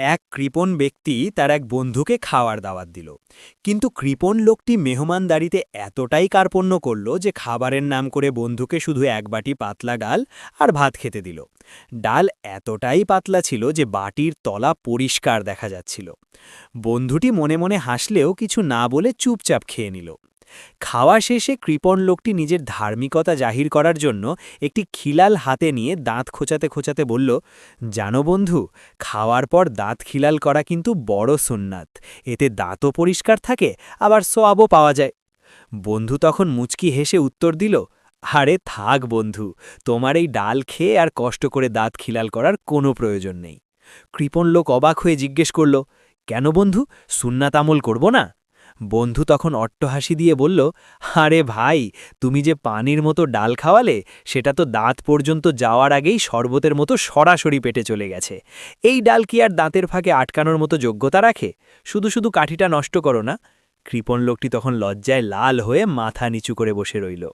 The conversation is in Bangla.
এক কৃপণ ব্যক্তি তার এক বন্ধুকে খাওয়ার দাওয়াত দিল। কিন্তু কৃপণ লোকটি মেহমানদারিতে এতটাই কার্পণ্য করল যে খাবারের নাম করে বন্ধুকে শুধু এক বাটি পাতলা ডাল আর ভাত খেতে দিল। ডাল এতটাই পাতলা ছিল যে বাটির তলা পরিষ্কার দেখা যাচ্ছিল। বন্ধুটি মনে মনে হাসলেও কিছু না বলে চুপচাপ খেয়ে নিল। খাওয়া শেষে কৃপণ লোকটি নিজের ধার্মিকতা জাহির করার জন্য একটি খিলাল হাতে নিয়ে দাঁত খোঁচাতে খোঁচাতে বলল, জানো বন্ধু, খাওয়ার পর দাঁত খিলাল করা কিন্তু বড় সুন্নাত। এতে দাঁতও পরিষ্কার থাকে, আবার সোয়াবও পাওয়া যায়। বন্ধু তখন মুচকি হেসে উত্তর দিল, আরে থাক বন্ধু, তোমার এই ডাল খেয়ে আর কষ্ট করে দাঁত খিলাল করার কোনো প্রয়োজন নেই। কৃপণ লোক অবাক হয়ে জিজ্ঞেস করল, কেন বন্ধু, সুন্নাত আমল করব না? বন্ধু তখন অট্টহাসি দিয়ে বলল, আরে ভাই, তুমি যে পানির মতো ডাল খাওয়ালে, সেটা তো দাঁত পর্যন্ত যাওয়ার আগেই শরবতের মতো সরাসরি পেটে চলে গেছে। এই ডাল কি আর দাঁতের ফাঁকে আটকানোর মতো যোগ্যতা রাখে? শুধু শুধু কাঠিটা নষ্ট করো না। কৃপণ লোকটি তখন লজ্জায় লাল হয়ে মাথা নিচু করে বসে রইল।